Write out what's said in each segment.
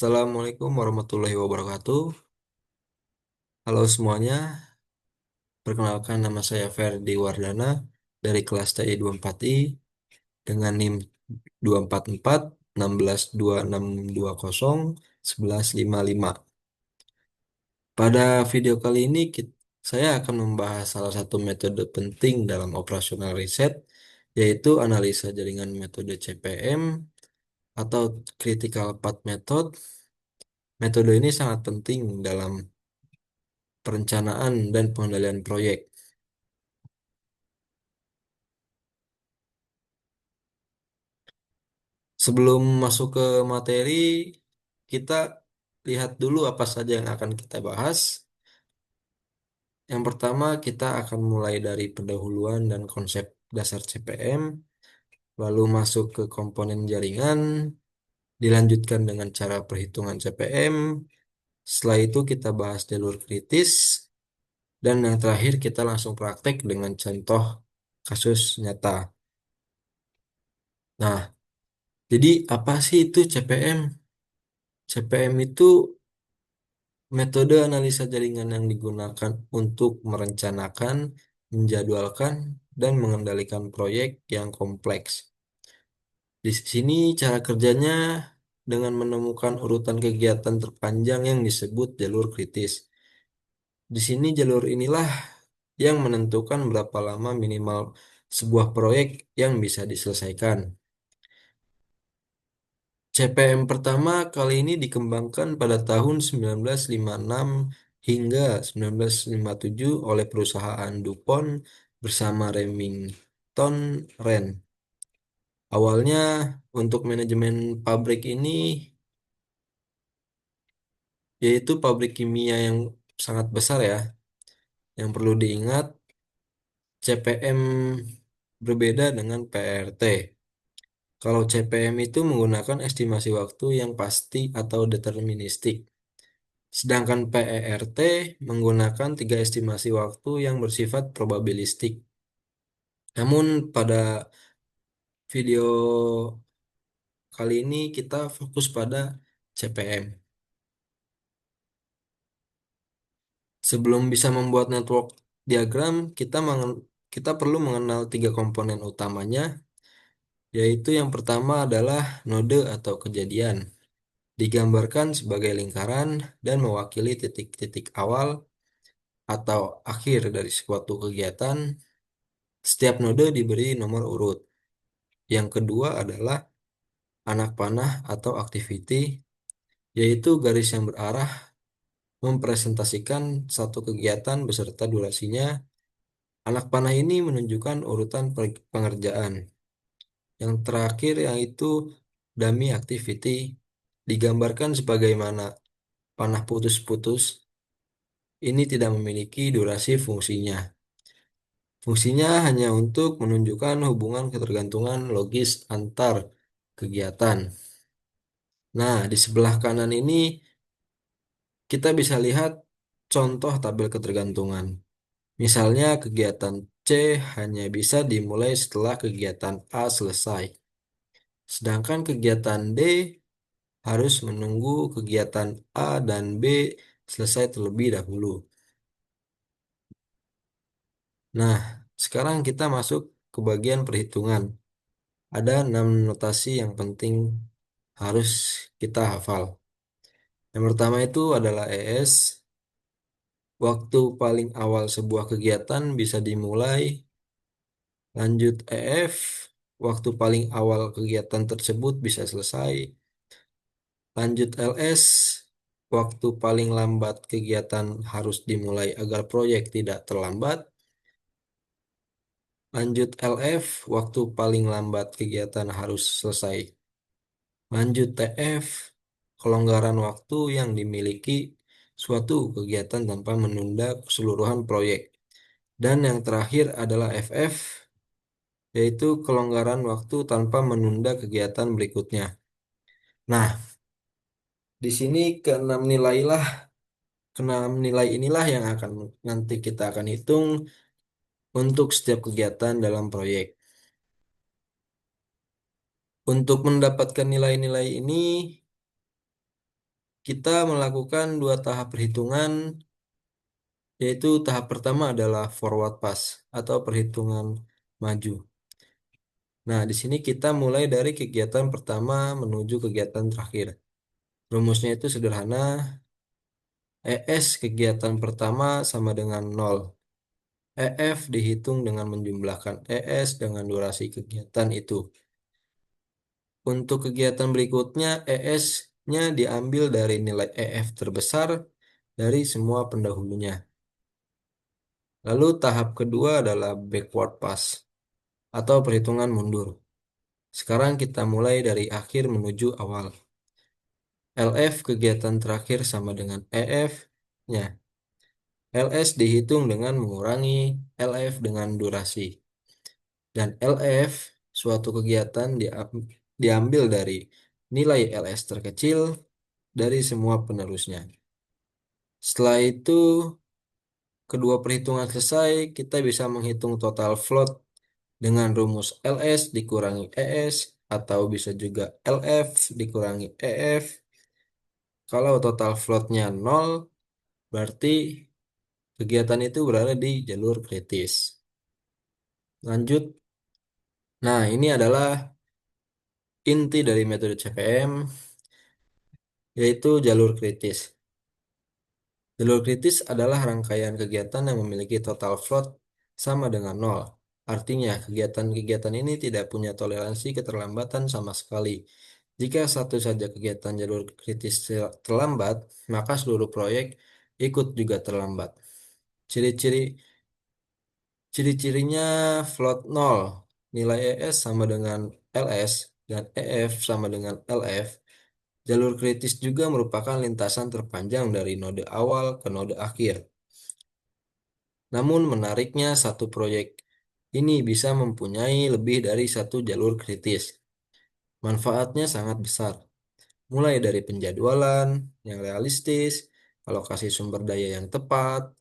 Assalamualaikum warahmatullahi wabarakatuh. Halo semuanya, perkenalkan nama saya Ferdi Wardana dari kelas TI 24I dengan NIM 244 162620 1155. Pada video kali ini saya akan membahas salah satu metode penting dalam operasional riset, yaitu analisa jaringan metode CPM atau Critical Path Method. Metode ini sangat penting dalam perencanaan dan pengendalian proyek. Sebelum masuk ke materi, kita lihat dulu apa saja yang akan kita bahas. Yang pertama, kita akan mulai dari pendahuluan dan konsep dasar CPM, lalu masuk ke komponen jaringan, dilanjutkan dengan cara perhitungan CPM. Setelah itu kita bahas jalur kritis, dan yang terakhir kita langsung praktek dengan contoh kasus nyata. Nah, jadi apa sih itu CPM? CPM itu metode analisa jaringan yang digunakan untuk merencanakan, menjadwalkan, dan mengendalikan proyek yang kompleks. Di sini cara kerjanya dengan menemukan urutan kegiatan terpanjang yang disebut jalur kritis. Di sini jalur inilah yang menentukan berapa lama minimal sebuah proyek yang bisa diselesaikan. CPM pertama kali ini dikembangkan pada tahun 1956 hingga 1957 oleh perusahaan DuPont bersama Remington Rand. Awalnya untuk manajemen pabrik ini yaitu pabrik kimia yang sangat besar ya. Yang perlu diingat CPM berbeda dengan PRT. Kalau CPM itu menggunakan estimasi waktu yang pasti atau deterministik. Sedangkan PERT menggunakan tiga estimasi waktu yang bersifat probabilistik. Namun pada video kali ini kita fokus pada CPM. Sebelum bisa membuat network diagram, kita perlu mengenal tiga komponen utamanya, yaitu yang pertama adalah node atau kejadian. Digambarkan sebagai lingkaran dan mewakili titik-titik awal atau akhir dari suatu kegiatan. Setiap node diberi nomor urut. Yang kedua adalah anak panah atau activity, yaitu garis yang berarah mempresentasikan satu kegiatan beserta durasinya. Anak panah ini menunjukkan urutan pengerjaan. Yang terakhir yaitu dummy activity, digambarkan sebagaimana panah putus-putus. Ini tidak memiliki durasi fungsinya. Fungsinya hanya untuk menunjukkan hubungan ketergantungan logis antar kegiatan. Nah, di sebelah kanan ini kita bisa lihat contoh tabel ketergantungan. Misalnya kegiatan C hanya bisa dimulai setelah kegiatan A selesai. Sedangkan kegiatan D harus menunggu kegiatan A dan B selesai terlebih dahulu. Nah, sekarang kita masuk ke bagian perhitungan. Ada 6 notasi yang penting harus kita hafal. Yang pertama itu adalah ES. Waktu paling awal sebuah kegiatan bisa dimulai. Lanjut EF. Waktu paling awal kegiatan tersebut bisa selesai. Lanjut LS. Waktu paling lambat kegiatan harus dimulai agar proyek tidak terlambat. Lanjut LF. Waktu paling lambat kegiatan harus selesai. Lanjut TF, kelonggaran waktu yang dimiliki suatu kegiatan tanpa menunda keseluruhan proyek. Dan yang terakhir adalah FF, yaitu kelonggaran waktu tanpa menunda kegiatan berikutnya. Nah, di sini keenam nilai inilah yang akan nanti kita akan hitung untuk setiap kegiatan dalam proyek. Untuk mendapatkan nilai-nilai ini, kita melakukan dua tahap perhitungan, yaitu tahap pertama adalah forward pass atau perhitungan maju. Nah, di sini kita mulai dari kegiatan pertama menuju kegiatan terakhir. Rumusnya itu sederhana, ES kegiatan pertama sama dengan 0. EF dihitung dengan menjumlahkan ES dengan durasi kegiatan itu. Untuk kegiatan berikutnya, ES-nya diambil dari nilai EF terbesar dari semua pendahulunya. Lalu tahap kedua adalah backward pass atau perhitungan mundur. Sekarang kita mulai dari akhir menuju awal. LF kegiatan terakhir sama dengan EF-nya. LS dihitung dengan mengurangi LF dengan durasi. Dan LF suatu kegiatan diambil dari nilai LS terkecil dari semua penerusnya. Setelah itu, kedua perhitungan selesai, kita bisa menghitung total float dengan rumus LS dikurangi ES atau bisa juga LF dikurangi EF. Kalau total floatnya 0, berarti kegiatan itu berada di jalur kritis. Lanjut. Nah, ini adalah inti dari metode CPM, yaitu jalur kritis. Jalur kritis adalah rangkaian kegiatan yang memiliki total float sama dengan 0. Artinya, kegiatan-kegiatan ini tidak punya toleransi keterlambatan sama sekali. Jika satu saja kegiatan jalur kritis terlambat, maka seluruh proyek ikut juga terlambat. Ciri-ciri Ciri-cirinya float 0, nilai ES sama dengan LS, dan EF sama dengan LF. Jalur kritis juga merupakan lintasan terpanjang dari node awal ke node akhir. Namun menariknya satu proyek ini bisa mempunyai lebih dari satu jalur kritis. Manfaatnya sangat besar, mulai dari penjadwalan yang realistis, alokasi sumber daya yang tepat,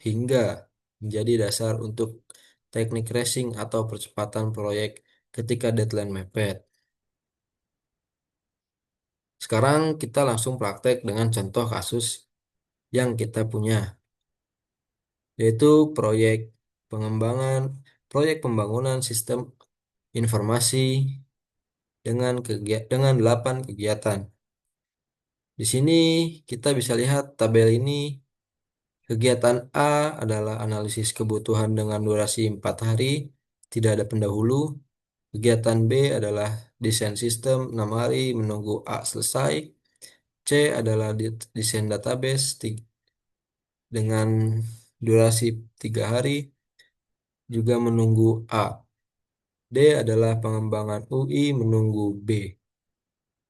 hingga menjadi dasar untuk teknik racing atau percepatan proyek ketika deadline mepet. Sekarang kita langsung praktek dengan contoh kasus yang kita punya, yaitu pengembangan, proyek pembangunan sistem informasi dengan 8 kegiatan. Di sini kita bisa lihat tabel ini. Kegiatan A adalah analisis kebutuhan dengan durasi 4 hari, tidak ada pendahulu. Kegiatan B adalah desain sistem 6 hari menunggu A selesai. C adalah desain database dengan durasi 3 hari juga menunggu A. D adalah pengembangan UI menunggu B.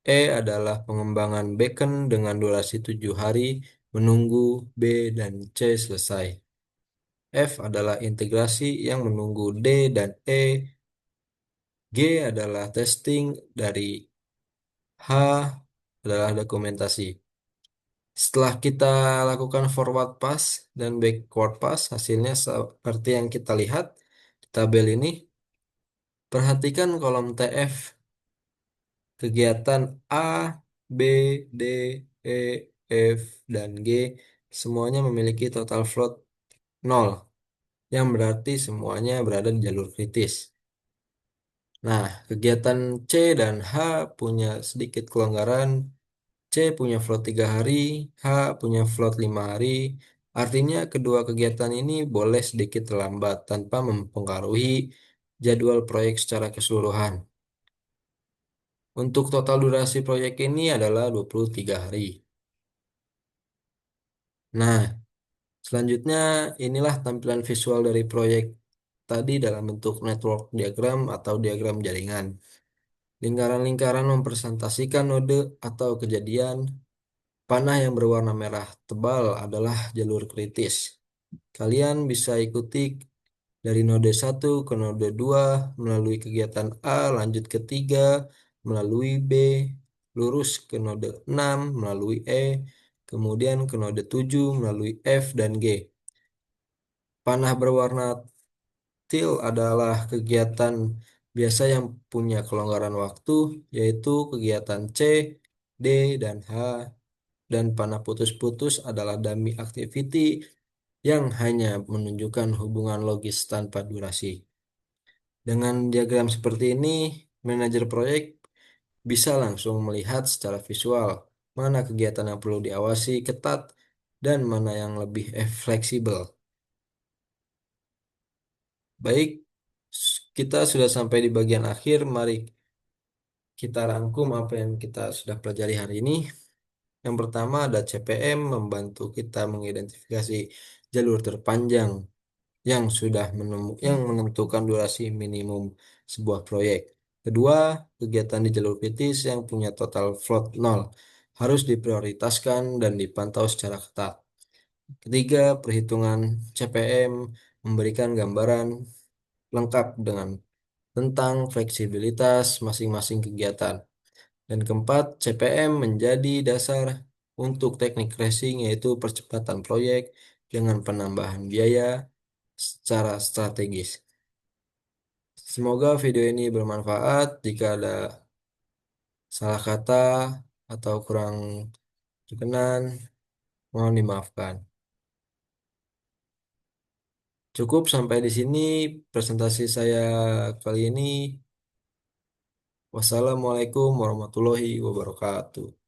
E adalah pengembangan beacon dengan durasi 7 hari menunggu B dan C selesai. F adalah integrasi yang menunggu D dan E. G adalah testing dari H adalah dokumentasi. Setelah kita lakukan forward pass dan backward pass, hasilnya seperti yang kita lihat di tabel ini. Perhatikan kolom TF. Kegiatan A, B, D, E, F, dan G semuanya memiliki total float 0, yang berarti semuanya berada di jalur kritis. Nah, kegiatan C dan H punya sedikit kelonggaran. C punya float 3 hari, H punya float 5 hari. Artinya kedua kegiatan ini boleh sedikit terlambat tanpa mempengaruhi jadwal proyek secara keseluruhan. Untuk total durasi proyek ini adalah 23 hari. Nah, selanjutnya inilah tampilan visual dari proyek tadi dalam bentuk network diagram atau diagram jaringan. Lingkaran-lingkaran mempresentasikan node atau kejadian. Panah yang berwarna merah tebal adalah jalur kritis. Kalian bisa ikuti dari node 1 ke node 2 melalui kegiatan A, lanjut ke 3 melalui B, lurus ke node 6 melalui E, kemudian ke node 7 melalui F dan G. Panah berwarna teal adalah kegiatan biasa yang punya kelonggaran waktu, yaitu kegiatan C, D, dan H dan panah putus-putus adalah dummy activity yang hanya menunjukkan hubungan logis tanpa durasi. Dengan diagram seperti ini, manajer proyek bisa langsung melihat secara visual mana kegiatan yang perlu diawasi ketat dan mana yang lebih fleksibel. Baik, kita sudah sampai di bagian akhir. Mari kita rangkum apa yang kita sudah pelajari hari ini. Yang pertama ada CPM membantu kita mengidentifikasi jalur terpanjang yang menentukan durasi minimum sebuah proyek. Kedua, kegiatan di jalur kritis yang punya total float nol harus diprioritaskan dan dipantau secara ketat. Ketiga, perhitungan CPM memberikan gambaran lengkap tentang fleksibilitas masing-masing kegiatan. Dan keempat, CPM menjadi dasar untuk teknik racing yaitu percepatan proyek dengan penambahan biaya secara strategis. Semoga video ini bermanfaat. Jika ada salah kata atau kurang berkenan, mohon dimaafkan. Cukup sampai di sini presentasi saya kali ini. Wassalamualaikum warahmatullahi wabarakatuh.